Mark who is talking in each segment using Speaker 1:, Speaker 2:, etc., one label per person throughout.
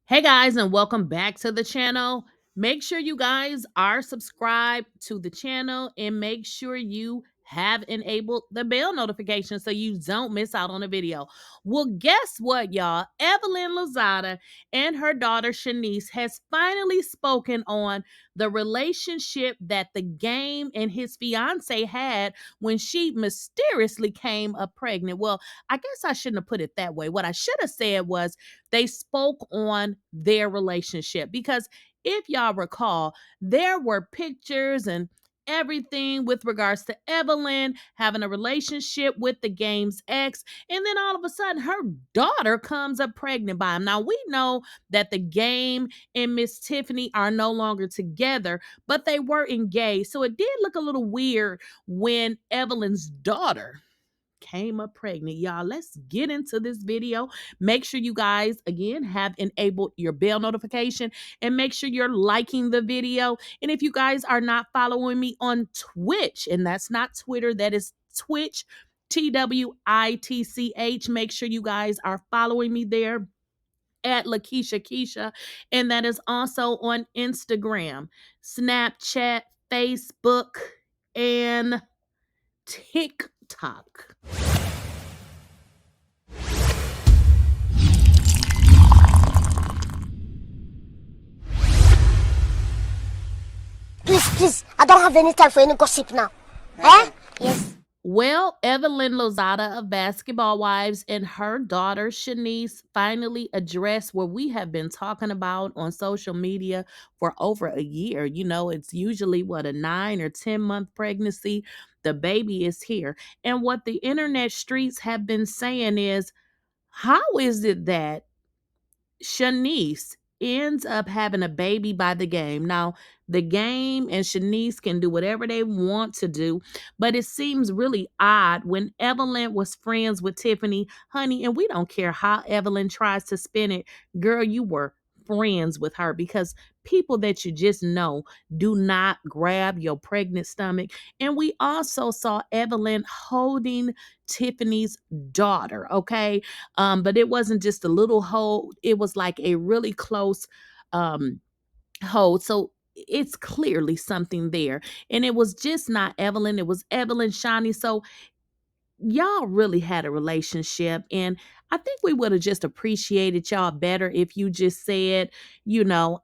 Speaker 1: Hey guys, and welcome back to the channel. Make sure you guys are subscribed to the channel and make sure you have enabled the bell notification so you don't miss out on a video. Well, guess what, y'all? Evelyn Lozada and her daughter Shanice has finally spoken on the relationship that the game and his fiance had when she mysteriously came up pregnant. Well, I guess I shouldn't have put it that way. What I should have said was they spoke on their relationship because if y'all recall, there were pictures and everything with regards to Evelyn having a relationship with the game's ex. And then all of a sudden, her daughter comes up pregnant by him. Now, we know that the game and Miss Tiffney are no longer together, but they were engaged. So it did look a little weird when Evelyn's daughter came up pregnant. Y'all, let's get into this video. Make sure you guys, again, have enabled your bell notification and make sure you're liking the video. And if you guys are not following me on Twitch, and that's not Twitter, that is Twitch, TWITCH, make sure you guys are following me there at Lakeyshakeysha, and that is also on Instagram, Snapchat, Facebook, and TikTok.
Speaker 2: Please, I don't have any time for any gossip now. Eh? Yes.
Speaker 1: Well, Evelyn Lozada of Basketball Wives and her daughter Shanice finally addressed what we have been talking about on social media for over a year. You know, it's usually a 9 or 10-month pregnancy. The baby is here. And what the internet streets have been saying is, how is it that Shanice ends up having a baby by the game? Now, the game and Shanice can do whatever they want to do, but it seems really odd when Evelyn was friends with Tiffney, honey, and we don't care how Evelyn tries to spin it. Girl, you were friends with her because people that you just know do not grab your pregnant stomach. And we also saw Evelyn holding Tiffany's daughter, okay? But it wasn't just a little hold, it was like a really close hold. So it's clearly something there. And it was just not Evelyn, it was Evelyn, Shawnee. So y'all really had a relationship, and I think we would have just appreciated y'all better if you just said,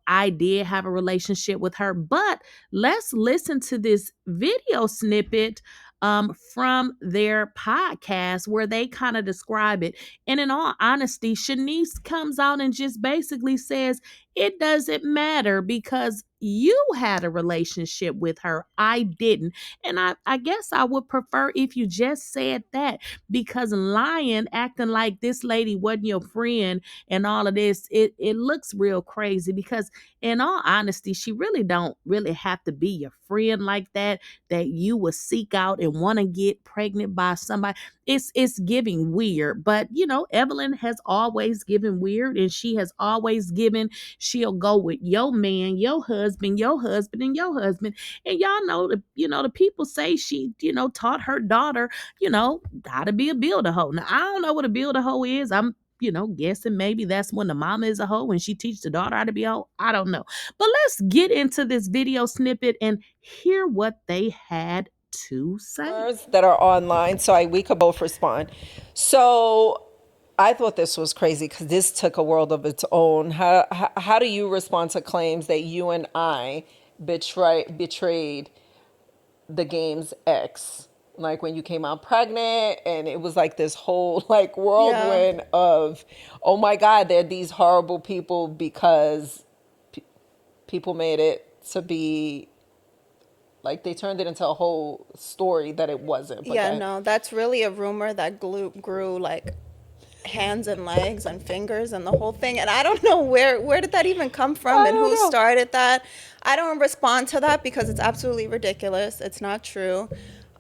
Speaker 1: I did have a relationship with her. But let's listen to this video snippet from their podcast where they kind of describe it. And in all honesty, Shanice comes out and just basically says it doesn't matter because you had a relationship with her, I didn't. And I guess I would prefer if you just said that, because lying, acting like this lady wasn't your friend and all of this, it looks real crazy because in all honesty, she really don't really have to be your friend like that you would seek out and want to get pregnant by somebody. It's giving weird. But Evelyn has always given weird, and she has always given she'll go with your man, your husband, and your husband. And y'all know the people say she, taught her daughter, how to be a builder hoe. Now I don't know what a builder hoe is. I'm guessing maybe that's when the mama is a hoe and she teaches the daughter how to be a hoe. I don't know. But let's get into this video snippet and hear what they had to say.
Speaker 3: That are online, so we could both respond. So I thought this was crazy because this took a world of its own. How do you respond to claims that you and I betrayed the game's ex? Like when you came out pregnant, and it was like this whole like whirlwind of, oh my God, they're these horrible people because people made it to be like they turned it into a whole story that it wasn't.
Speaker 4: But no, that's really a rumor that grew like hands and legs and fingers and the whole thing. And I don't know where did that even come from and who started that. I don't respond to that because it's absolutely ridiculous. It's not true.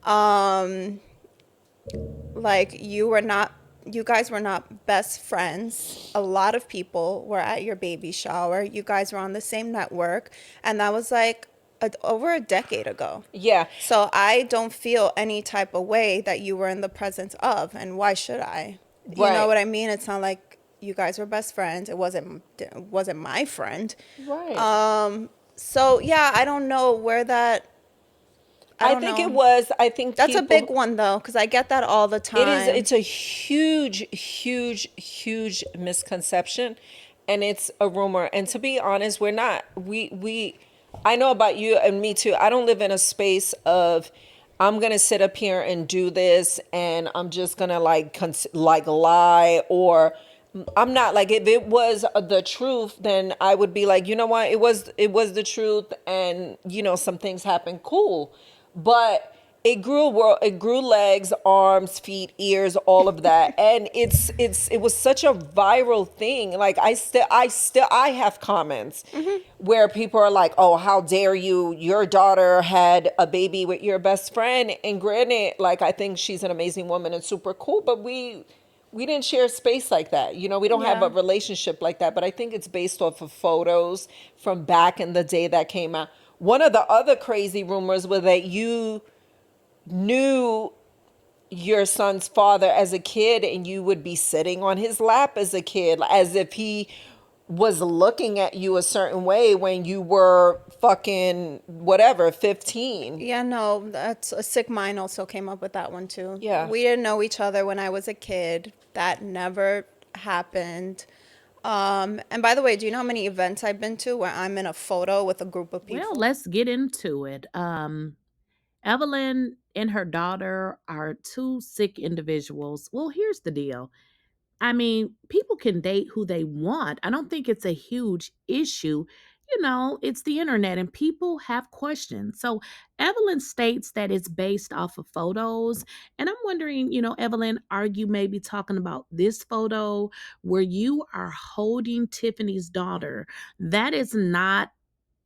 Speaker 4: Like you guys were not best friends. A lot of people were at your baby shower. You guys were on the same network, and that was like over a decade ago.
Speaker 3: Yeah.
Speaker 4: So I don't feel any type of way that you were in the presence of, and why should I? You know what I mean? It's not like you guys were best friends. It wasn't my friend.
Speaker 3: Right.
Speaker 4: So yeah, I don't know where that. I
Speaker 3: I
Speaker 4: don't
Speaker 3: think it
Speaker 4: know.
Speaker 3: was, I think
Speaker 4: That's a big
Speaker 3: people,
Speaker 4: one though, because I get that all the
Speaker 3: it is,
Speaker 4: time.
Speaker 3: it's a huge, huge, huge misconception. And it's a rumor. And to be honest, we're not, I know about you and me too. I don't live in a space of, I'm gonna sit up here and do this, and I'm just gonna like like lie, or I'm not like, if it was the truth, then I would be like, you know what, it was the truth, and some things happened, cool, but it grew legs, arms, feet, ears, all of that, and it was such a viral thing. Like I have comments where people are like, "Oh, how dare you? Your daughter had a baby with your best friend." And granted, like, I think she's an amazing woman and super cool, but we didn't share space like that. We don't have a
Speaker 4: Yeah.
Speaker 3: relationship like that. But I think it's based off of photos from back in the day that came out. One of the other crazy rumors was that you knew your son's father as a kid, and you would be sitting on his lap as a kid, as if he was looking at you a certain way when you were fucking whatever, 15.
Speaker 4: Yeah, no, that's a sick mind also came up with that one too.
Speaker 3: Yeah.
Speaker 4: We didn't know each other when I was a kid. That never happened. And by the way, do you know how many events I've been to where I'm in a photo with a group of
Speaker 1: Well,
Speaker 4: people?
Speaker 1: let's get into it. Evelyn and her daughter are two sick individuals. Well, here's the deal. I mean, people can date who they want. I don't think it's a huge issue. It's the internet and people have questions. So, Evelyn states that it's based off of photos. And I'm wondering, Evelyn, are you maybe talking about this photo where you are holding Tiffany's daughter? That is not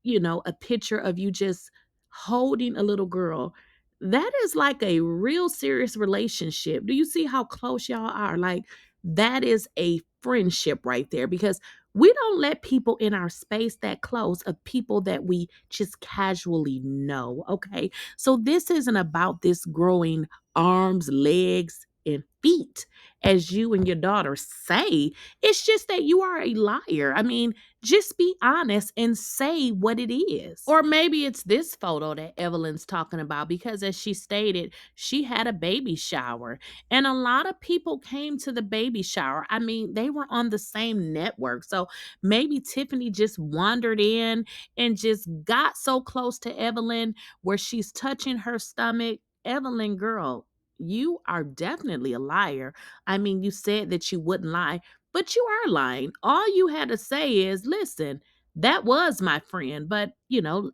Speaker 1: a picture of you just holding a little girl. That is like a real serious relationship. Do you see how close y'all are? Like, that is a friendship right there because we don't let people in our space that close of people that we just casually know. Okay. So, this isn't about this growing arms, legs, and feet, as you and your daughter say. It's just that you are a liar. I mean, just be honest and say what it is. Or maybe it's this photo that Evelyn's talking about because, as she stated, she had a baby shower and a lot of people came to the baby shower. I mean, they were on the same network. So maybe Tiffany just wandered in and just got so close to Evelyn where she's touching her stomach. Evelyn, girl, you are definitely a liar. I mean, you said that you wouldn't lie, but you are lying. All you had to say is, listen, that was my friend. But,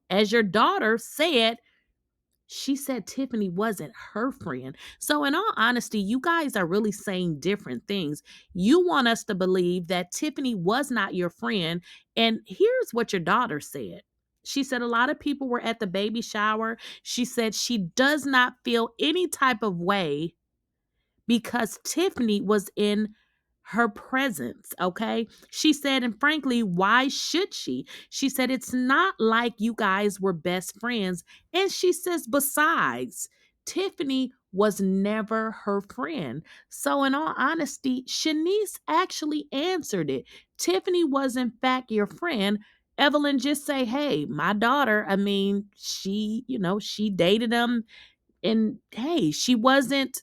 Speaker 1: as your daughter said, she said Tiffany wasn't her friend. So, in all honesty, you guys are really saying different things. You want us to believe that Tiffany was not your friend. And here's what your daughter said. She said a lot of people were at the baby shower. She said she does not feel any type of way because Tiffany was in her presence, okay? She said, and frankly, why should she? She said, it's not like you guys were best friends. And she says, besides, Tiffany was never her friend. So, in all honesty, Shanice actually answered it. Tiffany was, in fact, your friend. Evelyn just say, hey, my daughter, I mean, she dated him and hey, she wasn't,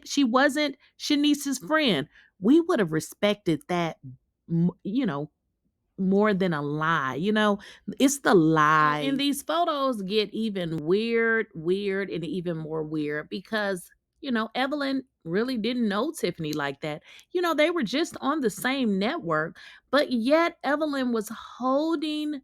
Speaker 1: she wasn't Shanice's friend. We would have respected that, m- you know, more than a lie. It's the lie. So, and these photos get even weird, and even more weird because, Evelyn really didn't know Tiffany like that. They were just on the same network, but yet Evelyn was holding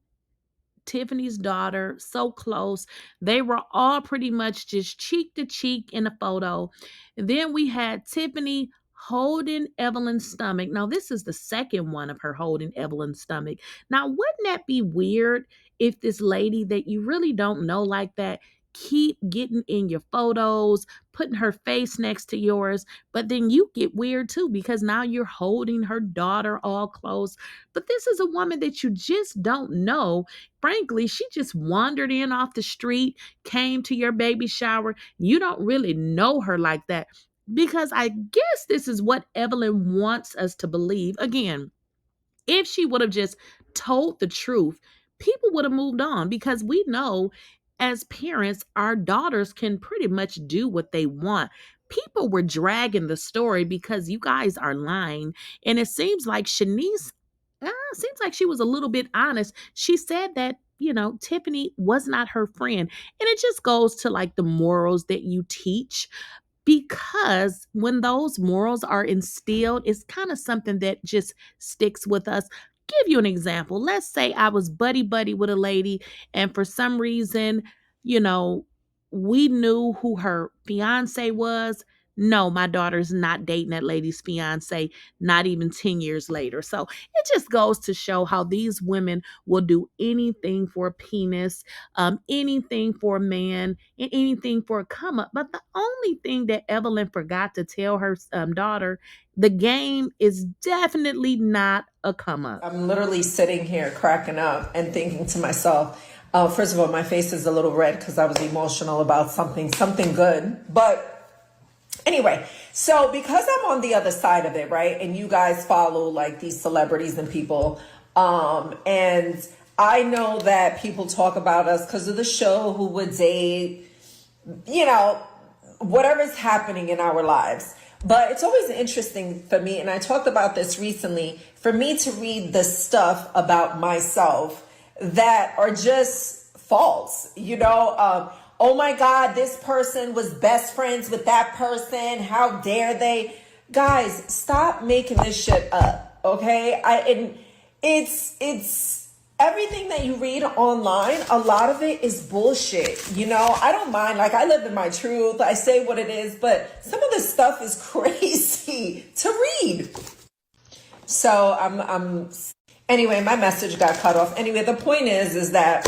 Speaker 1: Tiffany's daughter so close. They were all pretty much just cheek to cheek in a photo. And then we had Tiffany holding Evelyn's stomach. Now, this is the second one of her holding Evelyn's stomach. Now, wouldn't that be weird if this lady that you really don't know like that keep getting in your photos, putting her face next to yours, but then you get weird too because now you're holding her daughter all close. But this is a woman that you just don't know. Frankly, she just wandered in off the street, came to your baby shower. You don't really know her like that. because I guess this is what Evelyn wants us to believe. Again, if she would have just told the truth, people would have moved on, because we know as parents, our daughters can pretty much do what they want. People were dragging the story because you guys are lying. And it seems like Shanice, seems like she was a little bit honest. She said that, Tiffany was not her friend. And it just goes to like the morals that you teach, because when those morals are instilled, it's kind of something that just sticks with us. Give you an example. Let's say I was buddy buddy with a lady, and for some reason, you know, we knew who her fiance was. No, my daughter's not dating that lady's fiance, not even 10 years later. So it just goes to show how these women will do anything for a penis, anything for a man, and anything for a come up. But the only thing that Evelyn forgot to tell her daughter, the game is definitely not a come up.
Speaker 3: I'm literally sitting here cracking up and thinking to myself, first of all, my face is a little red because I was emotional about something good. But anyway, so because I'm on the other side of it, right? And you guys follow like these celebrities and people, and I know that people talk about us because of the show, who would date, whatever's happening in our lives. But it's always interesting for me, and I talked about this recently, for me to read the stuff about myself that are just false. Oh my God, this person was best friends with that person. How dare they? Guys, stop making this shit up, okay? And it's everything that you read online, a lot of it is bullshit. I don't mind. Like, I live in my truth. I say what it is, but some of this stuff is crazy to read. So anyway, my message got cut off. Anyway, the point is that,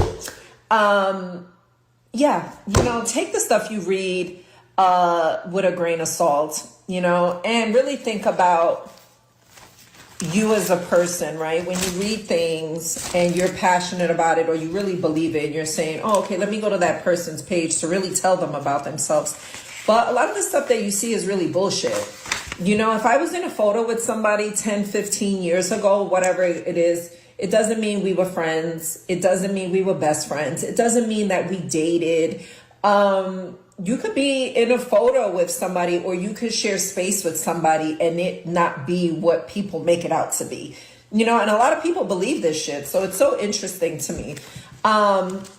Speaker 3: take the stuff you read, with a grain of salt, and really think about you as a person, right? When you read things and you're passionate about it, or you really believe it, and you're saying, oh, okay, let me go to that person's page to really tell them about themselves. But a lot of the stuff that you see is really bullshit. If I was in a photo with somebody 10, 15 years ago, whatever it is, it doesn't mean we were friends. It doesn't mean we were best friends. It doesn't mean that we dated. You could be in a photo with somebody, or you could share space with somebody and it not be what people make it out to be, and a lot of people believe this shit. So it's so interesting to me.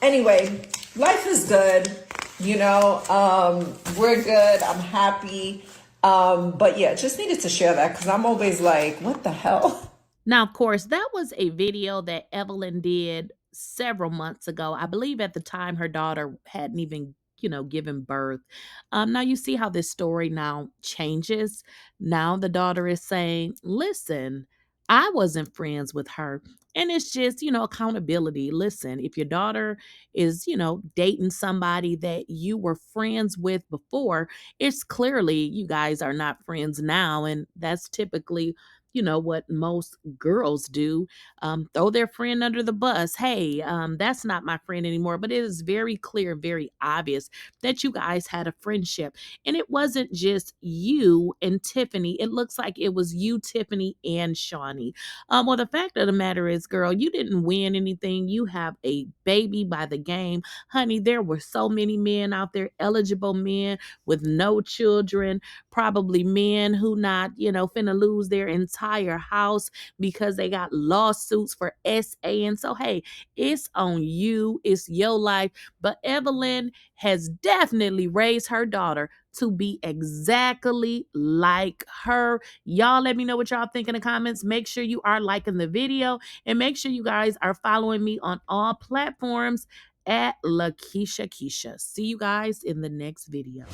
Speaker 3: Anyway, life is good. We're good. I'm happy. But yeah, just needed to share that because I'm always like, what the hell?
Speaker 1: Now, of course, that was a video that Evelyn did several months ago. I believe at the time her daughter hadn't even, given birth. Now you see how this story now changes. Now the daughter is saying, listen, I wasn't friends with her. And it's just, accountability. Listen, if your daughter is, dating somebody that you were friends with before, it's clearly you guys are not friends now. And that's typically what most girls do, throw their friend under the bus. Hey, that's not my friend anymore. But it is very clear, very obvious that you guys had a friendship. And it wasn't just you and Tiffany. It looks like it was you, Tiffany, and Shawnee. Well, the fact of the matter is, girl, you didn't win anything. You have a baby by the game. Honey, there were so many men out there, eligible men with no children, probably men who not, finna lose their entire house because they got lawsuits for SA. And so, hey, it's on you. It's your life. But Evelyn has definitely raised her daughter to be exactly like her. Y'all let me know what y'all think in the comments. Make sure you are liking the video, and make sure you guys are following me on all platforms at Lakeyshakeysha. See you guys in the next video.